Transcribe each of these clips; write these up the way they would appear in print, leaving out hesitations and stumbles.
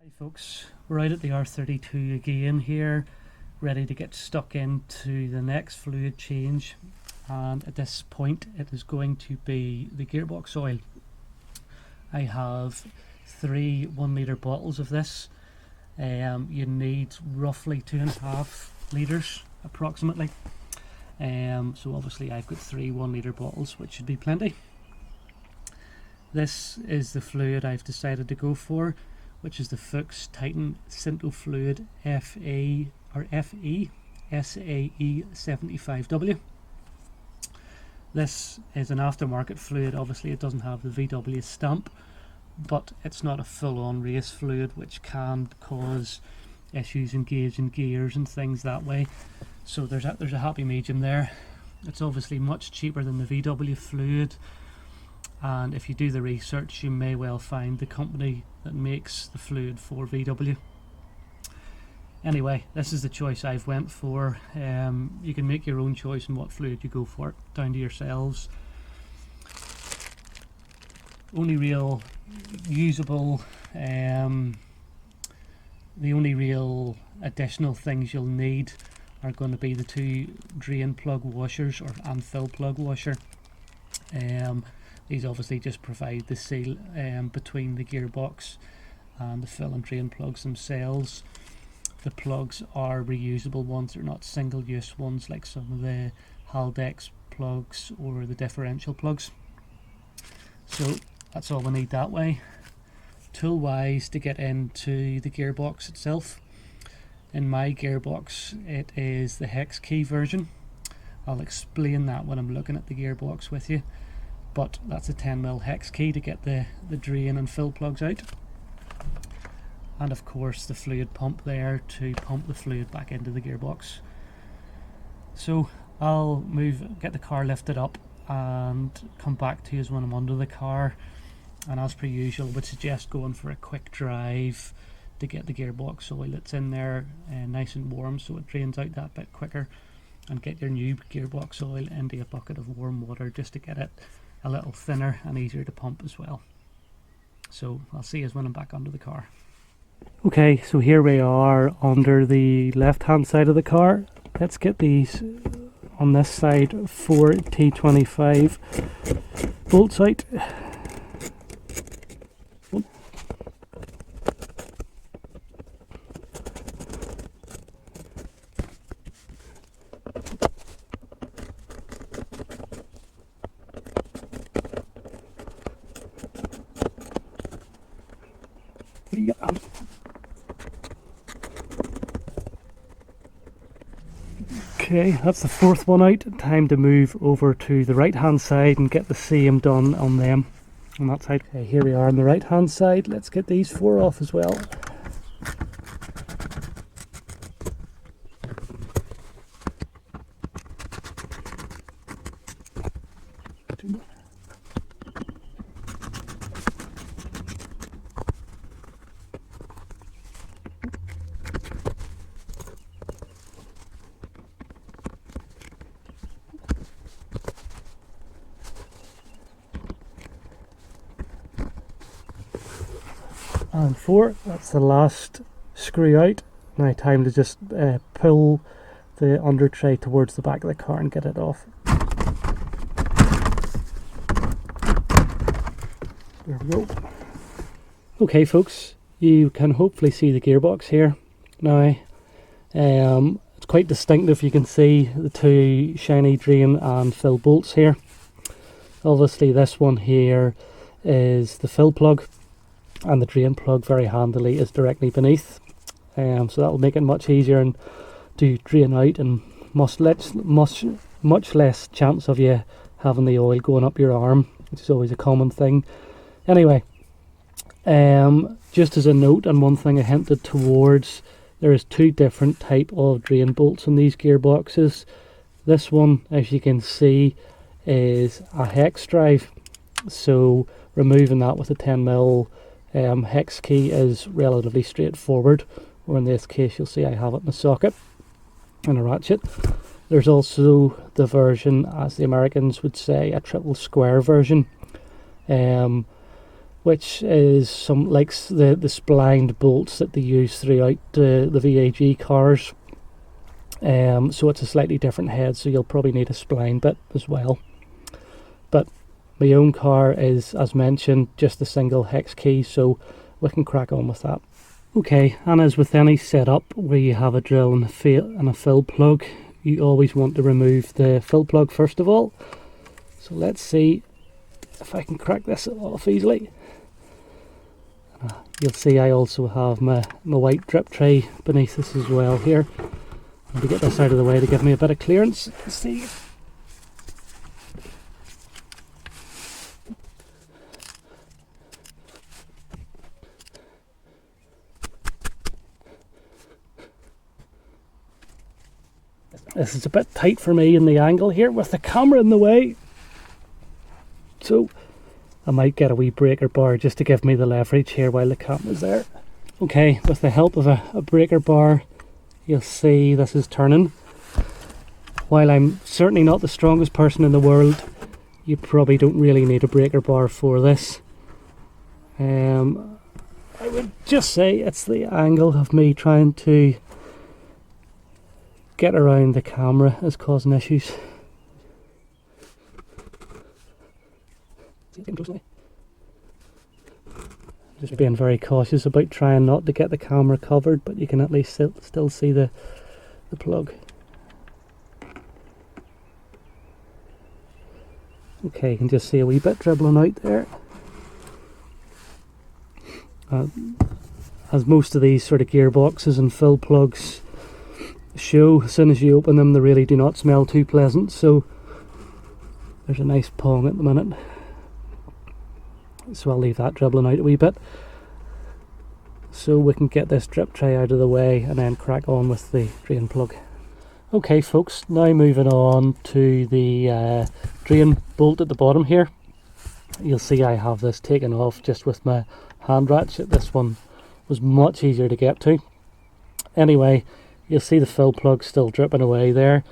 Hi folks, we're out at the R32 again here, ready to get stuck into the next fluid change, and at this point it is going to be the gearbox oil. I have 3 1 litre bottles of this. You need roughly 2.5 litres approximately. So obviously I've got 3 1 litre bottles, which should be plenty. This is the fluid I've decided to go for, which is the Fuchs Titan Sintofluid FE SAE 75W. This is an aftermarket fluid. Obviously it doesn't have the VW stamp, but it's not a full-on race fluid, which can cause issues engaging gears and things that way. So there's a happy medium there. It's obviously much cheaper than the VW fluid, and if you do the research you may well find the company that makes the fluid for VW. Anyway, this is the choice I've went for. You can make your own choice on what fluid you go for, down to yourselves. Only real usable, the only real additional things you'll need are going to be the 2 drain plug washers and fill plug washer. These obviously just provide the seal between the gearbox and the fill and drain plugs themselves. The plugs are reusable ones, they're not single use ones like some of the Haldex plugs or the differential plugs. So that's all we need that way. Tool wise, to get into the gearbox itself, in my gearbox it is the hex key version. I'll explain that when I'm looking at the gearbox with you, but that's a 10mm hex key to get the drain and fill plugs out, and of course the fluid pump there to pump the fluid back into the gearbox. So I'll get the car lifted up and come back to you when I'm under the car, and as per usual would suggest going for a quick drive to get the gearbox oil that's in there nice and warm so it drains out that bit quicker, and get your new gearbox oil into a bucket of warm water just to get it a little thinner and easier to pump as well. So I'll see you when I'm back under the car. Okay, so here we are under the left hand side of the car. Let's get these on this side 4 T25 bolts out. Okay, that's the 4th one out. Time to move over to the right hand side and get the same done on them on that side. Okay, here we are on the right hand side. Let's get these 4 off as well. And 4, that's the last screw out. Now time to just pull the under tray towards the back of the car and get it off. There we go. Okay folks, you can hopefully see the gearbox here now. It's quite distinctive. You can see the 2 shiny drain and fill bolts here. Obviously this one here is the fill plug, and the drain plug very handily is directly beneath, so that will make it much easier to drain out, and much less chance of you having the oil going up your arm, which is always a common thing. Anyway, just as a note, and one thing I hinted towards, there is 2 different type of drain bolts in these gearboxes. This one, as you can see, is a hex drive, so removing that with a 10mm hex key is relatively straightforward, or in this case you'll see I have it in a socket and a ratchet. There's also the version, as the Americans would say, a triple square version. which is some like the splined bolts that they use throughout the VAG cars. So it's a slightly different head, so you'll probably need a spline bit as well. But my own car is, as mentioned, just a single hex key, so we can crack on with that. Okay, and as with any setup where you have a drill and a fill plug, you always want to remove the fill plug first of all. So let's see if I can crack this off easily. You'll see I also have my white drip tray beneath this as well here. To get this out of the way to give me a bit of clearance. Let's see. This is a bit tight for me in the angle here with the camera in the way. So I might get a wee breaker bar just to give me the leverage here while the camera's there. Okay, with the help of a breaker bar, you'll see this is turning. While I'm certainly not the strongest person in the world, you probably don't really need a breaker bar for this. I would just say it's the angle of me trying to get around the camera is causing issues. Just being very cautious about trying not to get the camera covered, but you can at least still see the plug. Okay, you can just see a wee bit dribbling out there. As most of these sort of gearboxes and fill plugs show, as soon as you open them they really do not smell too pleasant, so there's a nice pong at the minute. So I'll leave that dribbling out a wee bit so we can get this drip tray out of the way and then crack on with the drain plug. Okay folks, now moving on to the drain bolt at the bottom here. You'll see I have this taken off just with my hand ratchet. This one was much easier to get to. Anyway, you'll see the fill plug still dripping away there.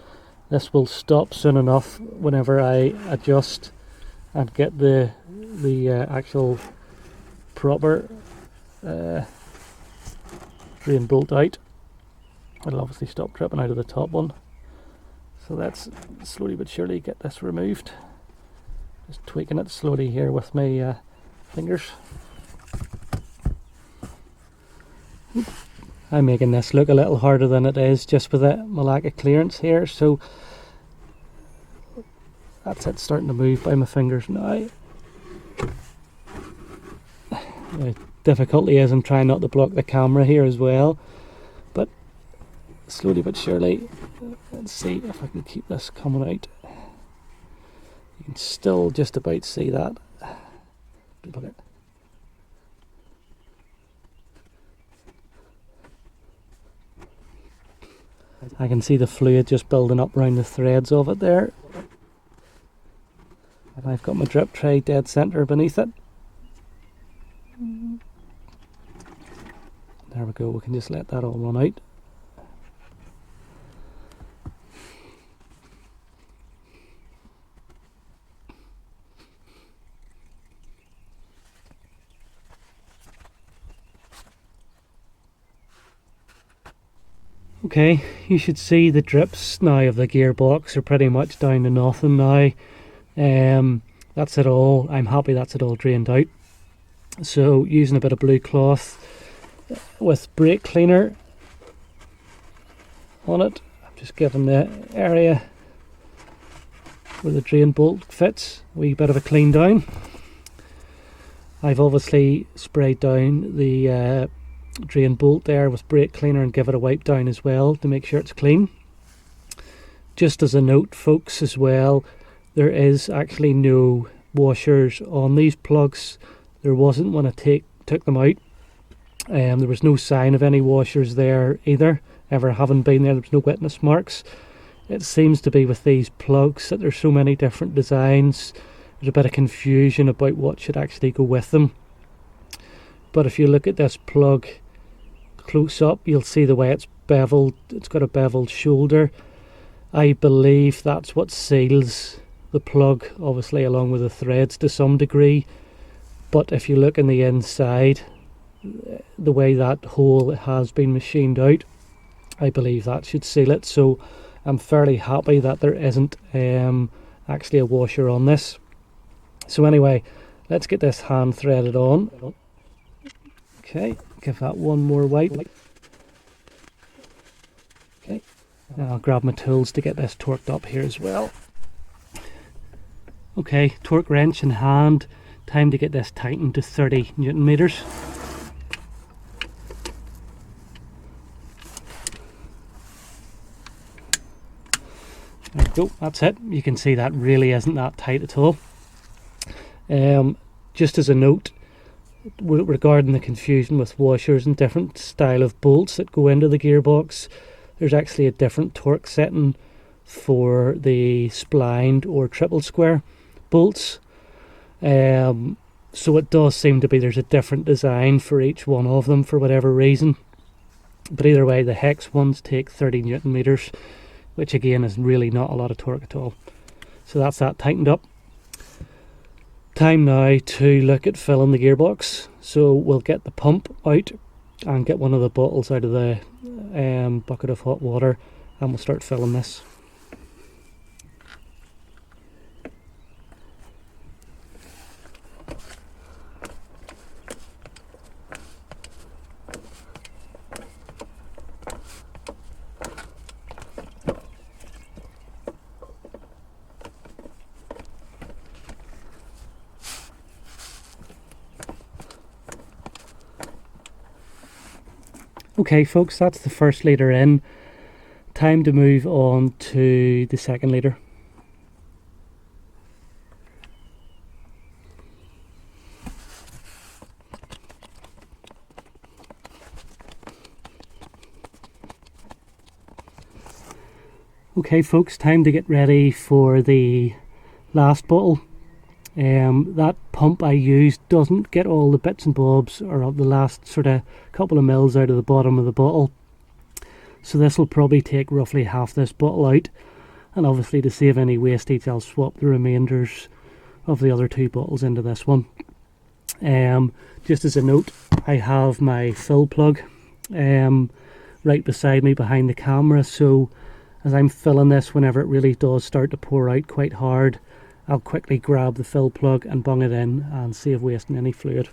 This will stop soon enough whenever I adjust and get the actual proper drain bolt out. It'll obviously stop dripping out of the top one. So let's slowly but surely get this removed. Just tweaking it slowly here with my fingers. I'm making this look a little harder than it is just with my lack of clearance here, so that's it starting to move by my fingers now. The difficulty is I'm trying not to block the camera here as well, but slowly but surely, let's see if I can keep this coming out. You can still just about see that. I can see the fluid just building up around the threads of it there. And I've got my drip tray dead centre beneath it. There we go, we can just let that all run out. Okay, you should see the drips now of the gearbox are pretty much down to nothing now. That's it all. I'm happy that's it all drained out. So using a bit of blue cloth with brake cleaner on it, I'm just giving the area where the drain bolt fits a wee bit of a clean down. I've obviously sprayed down the drain bolt there with brake cleaner and give it a wipe down as well to make sure it's clean. Just as a note folks as well, there is actually no washers on these plugs. There wasn't when I took them out. There was no sign of any washers there either. Ever haven't been there. There was no witness marks. It seems to be with these plugs that there's so many different designs. There's a bit of confusion about what should actually go with them. But if you look at this plug close up, you'll see the way it's beveled. It's got a beveled shoulder. I believe that's what seals the plug, obviously along with the threads to some degree. but if you look in the inside, the way that hole has been machined out, I believe that should seal it. So I'm fairly happy that there isn't actually a washer on this. So anyway, let's get this hand threaded on. Okay, give that one more wipe. Okay, now I'll grab my tools to get this torqued up here as well. Okay, torque wrench in hand. Time to get this tightened to 30 Newton meters. There we go, that's it. You can see that really isn't that tight at all. Just as a note regarding the confusion with washers and different style of bolts that go into the gearbox, there's actually a different torque setting for the splined or triple square bolts. So it does seem to be there's a different design for each one of them for whatever reason. But either way, the hex ones take 30 Newton meters, which again is really not a lot of torque at all. So that's that tightened up. Time now to look at filling the gearbox. So we'll get the pump out and get one of the bottles out of the bucket of hot water, and we'll start filling this. Okay folks, that's the first litre in. Time to move on to the second litre. Okay folks, time to get ready for the last bottle. That pump I used doesn't get all the bits and bobs or the last sort of couple of mils out of the bottom of the bottle, so this will probably take roughly half this bottle out, and obviously to save any wastage I'll swap the remainders of the other two bottles into this one. Just as a note, I have my fill plug right beside me behind the camera, so as I'm filling this, whenever it really does start to pour out quite hard, I'll quickly grab the fill plug and bung it in and save wasting any fluid.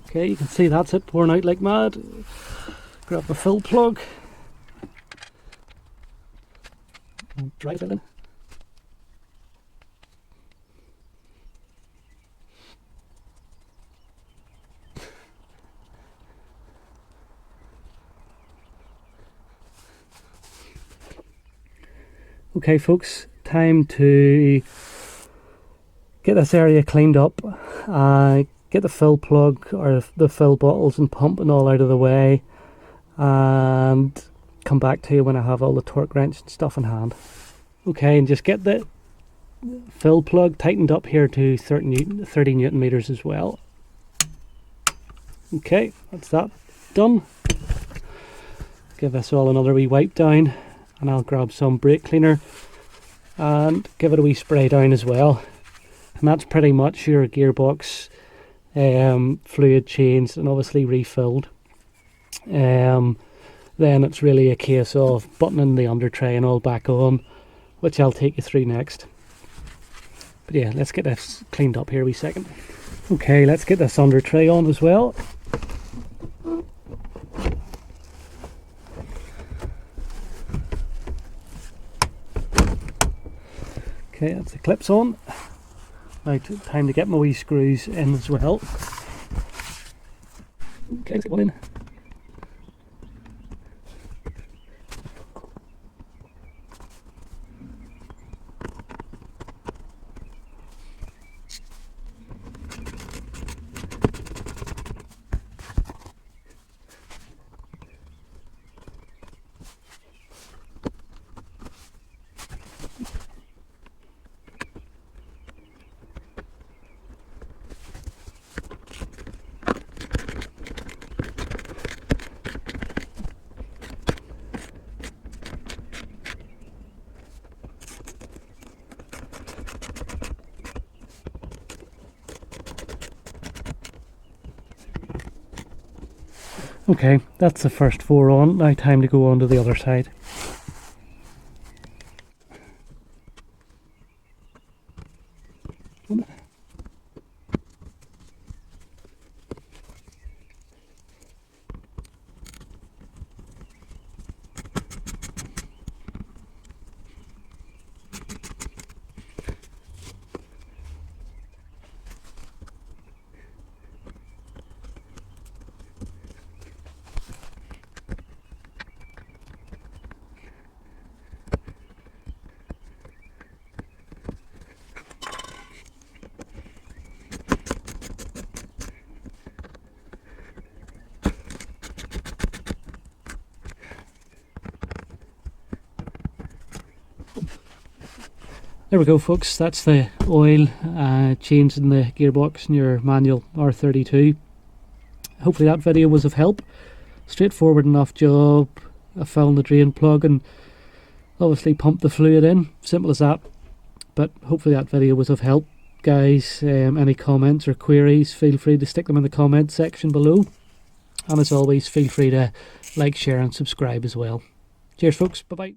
Okay, you can see that's it, pouring out like mad. Grab my fill plug and drive it in. Okay folks, time to get this area cleaned up, get the fill plug or the fill bottles and pump and all out of the way, and come back to you when I have all the torque wrench and stuff in hand. Okay, and just get the fill plug tightened up here to 30 Newton meters as well. Okay, that's that done. Give this all another wee wipe down, and I'll grab some brake cleaner and give it a wee spray down as well. And that's pretty much your gearbox fluid changed and obviously refilled. Then it's really a case of buttoning the under tray and all back on, which I'll take you through next. But yeah, let's get this cleaned up here a wee second. Okay, let's get this under tray on as well. Okay, that's the clips on. Now time to get my wee screws in as well. Okay, let's get one in. Okay, that's the first 4 on. Now time to go on to the other side. There we go, folks, that's the oil change in the gearbox in your manual R32. Hopefully that video was of help. Straightforward enough job. I found the drain plug and obviously pumped the fluid in. Simple as that. But hopefully that video was of help, guys. Any comments or queries, feel free to stick them in the comment section below. And as always, feel free to like, share and subscribe as well. Cheers, folks. Bye-bye.